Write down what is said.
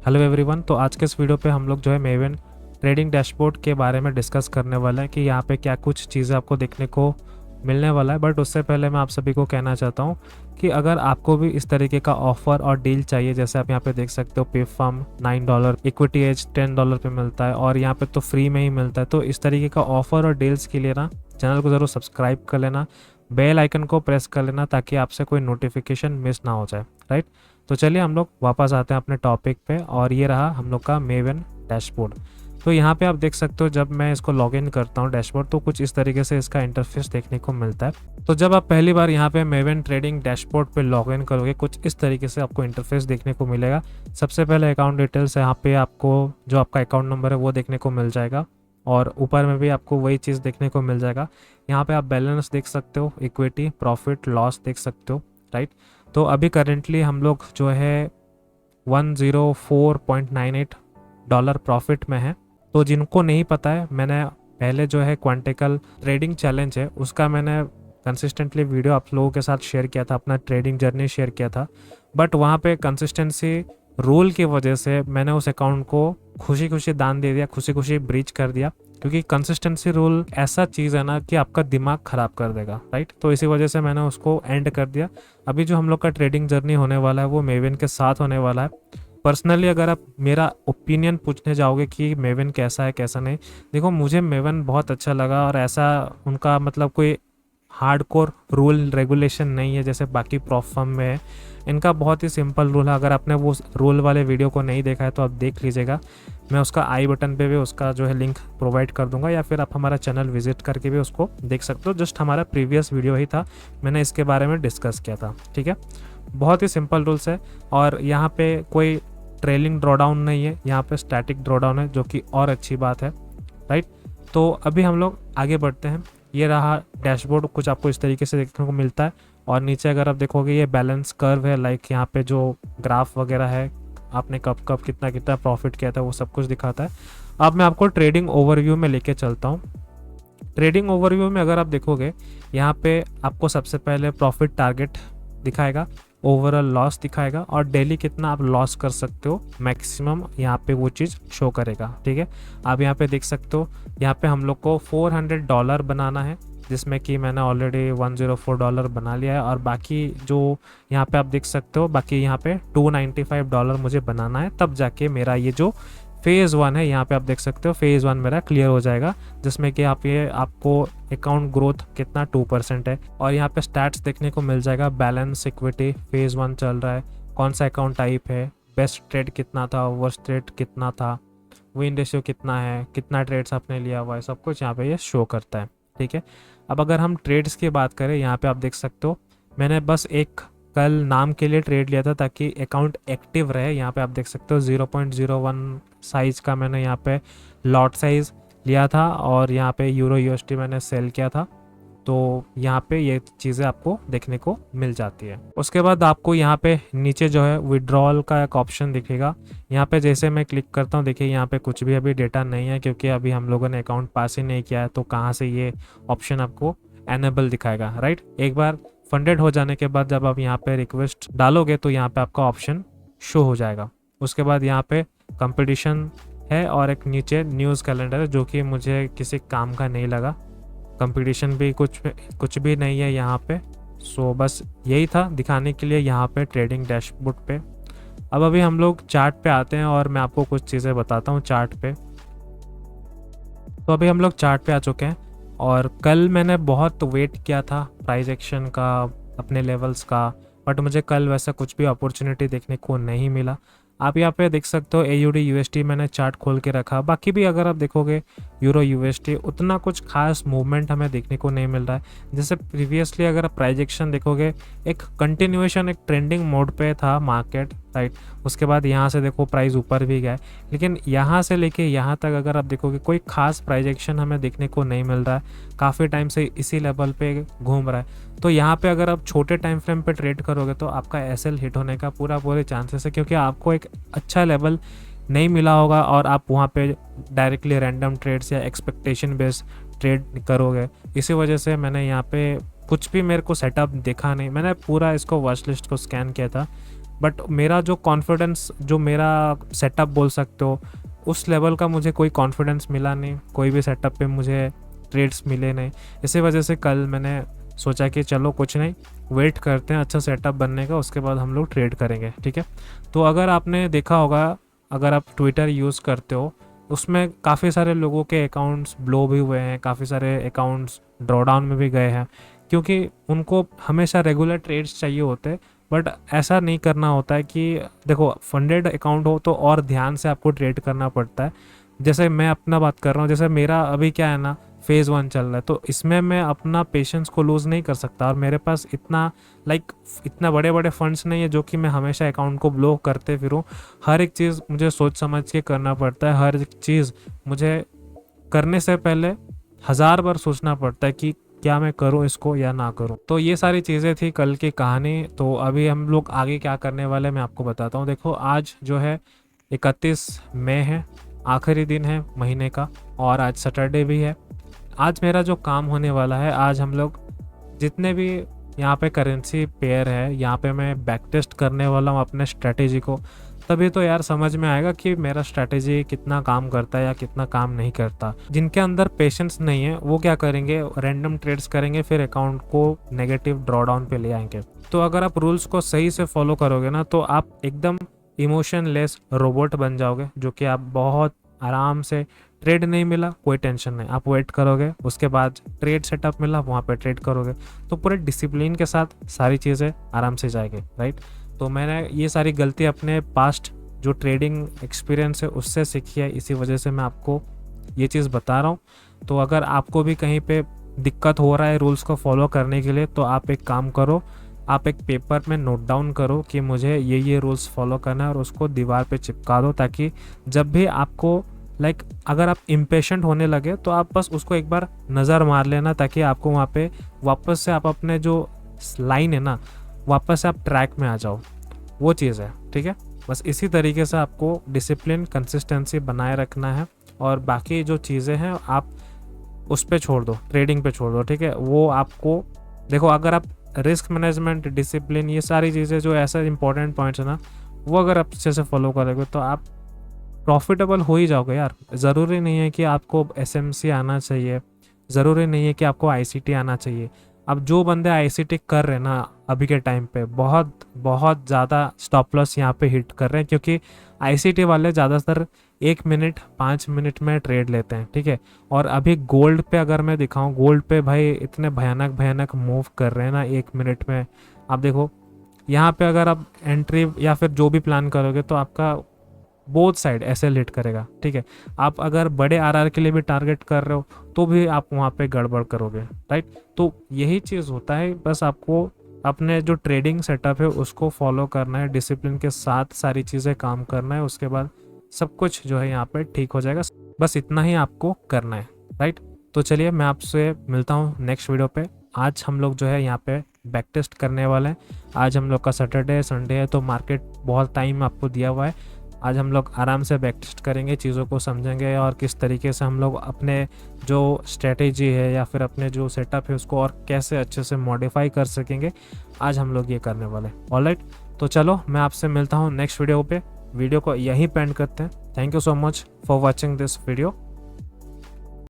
Hello everyone. तो आज के इस वीडियो पे हम लोग जो है मेवन ट्रेडिंग डैशबोर्ड के बारे में डिस्कस करने वाले हैं कि यहाँ पे क्या कुछ चीज़ें आपको देखने को मिलने वाला है। बट उससे पहले मैं आप सभी को कहना चाहता हूँ कि अगर आपको भी इस तरीके का ऑफर और डील चाहिए, जैसे आप यहाँ पे देख सकते हो PayFarm $9, इक्विटी एज $10 पे मिलता है और यहाँ पे तो फ्री में ही मिलता है। तो इस तरीके का ऑफर और डील्स के लिए ना चैनल को ज़रूर सब्सक्राइब कर लेना, बेल आइकन को प्रेस कर लेना ताकि आपसे कोई नोटिफिकेशन मिस ना हो जाए, राइट। तो चलिए हम लोग वापस आते हैं अपने टॉपिक पे और ये रहा हम लोग का मेवन डैशबोर्ड। तो यहाँ पे आप देख सकते हो जब मैं इसको लॉगिन करता हूँ डैशबोर्ड तो कुछ इस तरीके से इसका इंटरफेस देखने को मिलता है। तो जब आप पहली बार यहाँ पे मेवन ट्रेडिंग डैशबोर्ड पे लॉगिन करोगे कुछ इस तरीके से आपको इंटरफेस देखने को मिलेगा। सबसे पहले अकाउंट डिटेल्स, यहाँ पे आपको जो आपका अकाउंट नंबर है वो देखने को मिल जाएगा और ऊपर में भी आपको वही चीज़ देखने को मिल जाएगा। यहाँ पे आप बैलेंस देख सकते हो, इक्विटी, प्रॉफिट, लॉस देख सकते हो, राइट। तो अभी करेंटली हम लोग जो है $104.98 प्रॉफिट में है। तो जिनको नहीं पता है, मैंने पहले जो है क्वांटिकल ट्रेडिंग चैलेंज है उसका मैंने कंसिस्टेंटली वीडियो आप लोगों के साथ शेयर किया था, अपना ट्रेडिंग जर्नी शेयर किया था। बट वहाँ पे कंसिस्टेंसी रूल की वजह से मैंने उस अकाउंट को खुशी खुशी दान दे दिया, खुशी खुशी ब्रीच कर दिया, क्योंकि कंसिस्टेंसी रूल ऐसा चीज़ है ना कि आपका दिमाग ख़राब कर देगा, राइट। तो इसी वजह से मैंने उसको एंड कर दिया। अभी जो हम लोग का ट्रेडिंग जर्नी होने वाला है वो मेवन के साथ होने वाला है। पर्सनली अगर आप मेरा ओपिनियन पूछने जाओगे कि मेवन कैसा है कैसा नहीं, देखो मुझे मेवन बहुत अच्छा लगा और ऐसा उनका मतलब कोई हार्डकोर रूल रेगुलेशन नहीं है जैसे बाकी प्रोफर्म में है। इनका बहुत ही सिंपल रूल है। अगर आपने वो रूल वाले वीडियो को नहीं देखा है तो आप देख लीजिएगा, मैं उसका आई बटन पे भी उसका जो है लिंक प्रोवाइड कर दूंगा, या फिर आप हमारा चैनल विजिट करके भी उसको देख सकते हो। जस्ट हमारा प्रीवियस वीडियो ही था, मैंने इसके बारे में डिस्कस किया था, ठीक है। बहुत ही सिंपल रूल्स है और यहाँ पे कोई ट्रेलिंग ड्रॉडाउन नहीं है, यहाँ पे स्टैटिक ड्रॉडाउन है, जो कि और अच्छी बात है, राइट। तो अभी हम लोग आगे बढ़ते हैं। ये रहा डैशबोर्ड, कुछ आपको इस तरीके से देखने को मिलता है और नीचे अगर आप देखोगे ये बैलेंस कर्व है, लाइक यहाँ पे जो ग्राफ वगैरह है, आपने कब कब कितना कितना प्रॉफिट किया था वो सब कुछ दिखाता है। अब मैं आपको ट्रेडिंग ओवरव्यू में लेके चलता हूँ। ट्रेडिंग ओवरव्यू में अगर आप देखोगे यहाँ पे आपको सबसे पहले प्रॉफिट टारगेट दिखाएगा, ओवरऑल लॉस दिखाएगा और डेली कितना आप लॉस कर सकते हो मैक्सिमम, यहाँ पे वो चीज़ शो करेगा, ठीक है। आप यहाँ पे देख सकते हो, यहाँ पे हम लोग को $400 बनाना है, जिसमें कि मैंने ऑलरेडी $104 बना लिया है और बाकी जो यहाँ पे आप देख सकते हो, बाकी यहाँ पे $295 मुझे बनाना है, तब जाके मेरा ये जो फेज़ 1 है, यहाँ पे आप देख सकते हो फेज़ 1 मेरा क्लियर हो जाएगा, जिसमें कि आप ये आपको अकाउंट ग्रोथ कितना 2% है और यहाँ पे स्टैट्स देखने को मिल जाएगा। बैलेंस, इक्विटी, फेज़ 1 चल रहा है, कौन सा अकाउंट टाइप है, बेस्ट ट्रेड कितना था, वर्स्ट ट्रेड कितना था, विन रेशियो कितना है, कितना ट्रेड्स आपने लिया हुआ है, सब कुछ यहाँ पे ये शो करता है, ठीक है। अब अगर हम ट्रेड्स की बात करें, यहाँ पे आप देख सकते हो मैंने बस एक कल नाम के लिए ट्रेड लिया था ताकि अकाउंट एक्टिव रहे। यहाँ पे आप देख सकते हो 0.01 साइज का मैंने यहाँ पे लॉट साइज लिया था और यहाँ पे यूरो USD मैंने सेल किया था। तो यहाँ पे ये चीज़ें आपको देखने को मिल जाती है। उसके बाद आपको यहाँ पे नीचे जो है विड्रॉल का एक ऑप्शन दिखेगा। यहाँ पे जैसे मैं क्लिक करता हूँ, देखिए यहाँ पे कुछ भी अभी डेटा नहीं है क्योंकि अभी हम लोगों ने अकाउंट पास ही नहीं किया है, तो कहाँ से ये ऑप्शन आपको एनेबल दिखाएगा, राइट। एक बार फंडेड हो जाने के बाद जब आप यहाँ पे रिक्वेस्ट डालोगे तो यहाँ पे आपका ऑप्शन शो हो जाएगा। उसके बाद यहाँ पे कंपटीशन है और एक नीचे न्यूज़ कैलेंडर है, जो कि मुझे किसी काम का नहीं लगा। कंपटीशन भी कुछ भी नहीं है यहाँ पे। सो बस यही था दिखाने के लिए यहाँ पे ट्रेडिंग डैशबोर्ड पे। अब अभी हम लोग चार्ट पे आते हैं और मैं आपको कुछ चीज़ें बताता हूँ चार्ट पे। तो अभी हम लोग चार्ट पे आ चुके हैं और कल मैंने बहुत वेट किया था प्राइस एक्शन का, अपने लेवल्स का, बट मुझे कल वैसा कुछ भी अपॉर्चुनिटी देखने को नहीं मिला। आप यहाँ पे देख सकते हो AUD USD मैंने चार्ट खोल के रखा। बाकी भी अगर आप देखोगे यूरो USD उतना कुछ खास मूवमेंट हमें देखने को नहीं मिल रहा है। जैसे प्रीवियसली अगर आप प्राइस एक्शन देखोगे, एक कंटिन्यूएशन, एक ट्रेंडिंग मोड पे था मार्केट, राइट। उसके बाद यहाँ से देखो प्राइस ऊपर भी गया है, लेकिन यहाँ से लेके यहाँ तक अगर आप देखोगे कोई खास प्राइस एक्शन हमें देखने को नहीं मिल रहा है। काफ़ी टाइम से इसी लेवल पे घूम रहा है। तो यहाँ पे अगर आप छोटे टाइम फ्रेम पे ट्रेड करोगे तो आपका SL हिट होने का पूरे चांसेस है, क्योंकि आपको एक अच्छा लेवल नहीं मिला होगा और आप वहाँ पे डायरेक्टली रैंडम ट्रेड्स या एक्सपेक्टेशन बेस्ड ट्रेड करोगे। इसी वजह से मैंने यहाँ पे कुछ भी मेरे को सेटअप देखा नहीं। मैंने पूरा इसको वॉच लिस्ट को स्कैन किया था, बट मेरा जो कॉन्फिडेंस, जो मेरा सेटअप बोल सकते हो, उस लेवल का मुझे कोई कॉन्फिडेंस मिला नहीं, कोई भी सेटअप पे मुझे ट्रेड्स मिले नहीं। इसी वजह से कल मैंने सोचा कि चलो कुछ नहीं, वेट करते हैं अच्छा सेटअप बनने का, उसके बाद हम लोग ट्रेड करेंगे, ठीक है। तो अगर आपने देखा होगा, अगर आप ट्विटर यूज़ करते हो, उसमें काफ़ी सारे लोगों के अकाउंट्स ब्लो भी हुए हैं, काफ़ी सारे अकाउंट्स ड्रॉडाउन में भी गए हैं, क्योंकि उनको हमेशा रेगुलर ट्रेड्स चाहिए होते हैं। बट ऐसा नहीं करना होता है कि देखो, फंडेड अकाउंट हो तो और ध्यान से आपको ट्रेड करना पड़ता है। जैसे मैं अपना बात कर रहा हूँ, जैसे मेरा अभी क्या है ना, फेज़ 1 चल रहा है, तो इसमें मैं अपना पेशेंस को लूज़ नहीं कर सकता, और मेरे पास इतना बड़े बड़े फंड्स नहीं है जो कि मैं हमेशा अकाउंट को ब्लॉक करते फिरूँ। हर एक चीज़ मुझे सोच समझ के करना पड़ता है, हर एक चीज़ मुझे करने से पहले 1000 बार सोचना पड़ता है कि क्या मैं करूं इसको या ना करूं। तो ये सारी चीज़ें थी कल की कहानी। तो अभी हम लोग आगे क्या करने वाले मैं आपको बताता हूं। देखो, आज जो है 31 मई है, आखिरी दिन है महीने का, और आज सैटरडे भी है। आज मेरा जो काम होने वाला है, आज हम लोग जितने भी यहाँ पे करेंसी पेयर है, यहाँ पे मैं बैक टेस्ट करने वाला हूँ अपने स्ट्रैटेजी को। तभी तो यार समझ में आएगा कि मेरा स्ट्रैटेजी कितना काम करता है या कितना काम नहीं करता। जिनके अंदर पेशेंस नहीं है वो क्या करेंगे, रैंडम ट्रेड्स करेंगे, फिर अकाउंट को नेगेटिव ड्रॉडाउन पे ले आएंगे। तो अगर आप रूल्स को सही से फॉलो करोगे ना, तो आप एकदम इमोशनलेस रोबोट बन जाओगे, जो कि आप बहुत आराम से, ट्रेड नहीं मिला कोई टेंशन नहीं, आप वेट करोगे, उसके बाद ट्रेड सेटअप मिला वहाँ पे ट्रेड करोगे, तो पूरे डिसिप्लिन के साथ सारी चीज़ें आराम से जाएगी, राइट। तो मैंने ये सारी गलती अपने पास्ट जो ट्रेडिंग एक्सपीरियंस है उससे सीखी है, इसी वजह से मैं आपको ये चीज़ बता रहा हूँ। तो अगर आपको भी कहीं पे दिक्कत हो रहा है रूल्स को फॉलो करने के लिए, तो आप एक काम करो, आप एक पेपर में नोट डाउन करो कि मुझे ये रूल्स फॉलो करना है, और उसको दीवार पे चिपका दो, ताकि जब भी आपको अगर आप इम्पेशेंट होने लगे तो आप बस उसको एक बार नज़र मार लेना, ताकि आपको वहाँ पे वापस से आप अपने जो लाइन है ना, वापस से आप ट्रैक में आ जाओ। वो चीज़ है, ठीक है। बस इसी तरीके से आपको डिसिप्लिन, कंसिस्टेंसी बनाए रखना है, और बाकी जो चीज़ें हैं आप उस पे छोड़ दो, ट्रेडिंग पे छोड़ दो, ठीक है। वो आपको देखो, अगर आप रिस्क मैनेजमेंट, डिसिप्लिन, ये सारी चीज़ें जो ऐसा इंपॉर्टेंट पॉइंट्स है ना, वो अगर आप अच्छे से फॉलो करोगे तो आप प्रॉफिटेबल हो ही जाओगे यार। ज़रूरी नहीं है कि आपको एसएमसी आना चाहिए, ज़रूरी नहीं है कि आपको आईसीटी आना चाहिए। अब जो बंदे आईसीटी कर रहे हैं ना अभी के टाइम पे, बहुत बहुत ज़्यादा स्टॉप लॉस यहाँ पे हिट कर रहे हैं, क्योंकि आईसीटी वाले ज़्यादातर 1 मिनट 5 मिनट में ट्रेड लेते हैं, ठीक है। और अभी गोल्ड पे अगर मैं दिखाऊं, गोल्ड पे भाई इतने भयानक भयानक मूव कर रहे हैं ना 1 मिनट में। आप देखो यहाँ पे अगर आप एंट्री या फिर जो भी प्लान करोगे तो आपका बोथ साइड ऐसे हिट करेगा, ठीक है। आप अगर बड़े आरआर के लिए भी टारगेट कर रहे हो तो भी आप वहाँ पे गड़बड़ करोगे, राइट। तो यही चीज़ होता है, बस आपको अपने जो ट्रेडिंग सेटअप है उसको फॉलो करना है, डिसिप्लिन के साथ सारी चीज़ें काम करना है, उसके बाद सब कुछ जो है यहाँ पे ठीक हो जाएगा। बस इतना ही आपको करना है, राइट। तो चलिए मैं आपसे मिलता हूँ नेक्स्ट वीडियो पे। आज हम लोग जो है यहाँ पे बैक टेस्ट करने वाले हैं। आज हम लोग का सैटरडे संडे है, तो मार्केट बहुत टाइम आपको दिया हुआ है। आज हम लोग आराम से बैक टेस्ट करेंगे, चीज़ों को समझेंगे, और किस तरीके से हम लोग अपने जो स्ट्रेटेजी है या फिर अपने जो सेटअप है उसको और कैसे अच्छे से मॉडिफाई कर सकेंगे, आज हम लोग ये करने वाले। ऑलराइट, तो चलो मैं आपसे मिलता हूँ नेक्स्ट वीडियो पे। वीडियो को यहीं पे एंड करते हैं। Thank you so much for watching this video.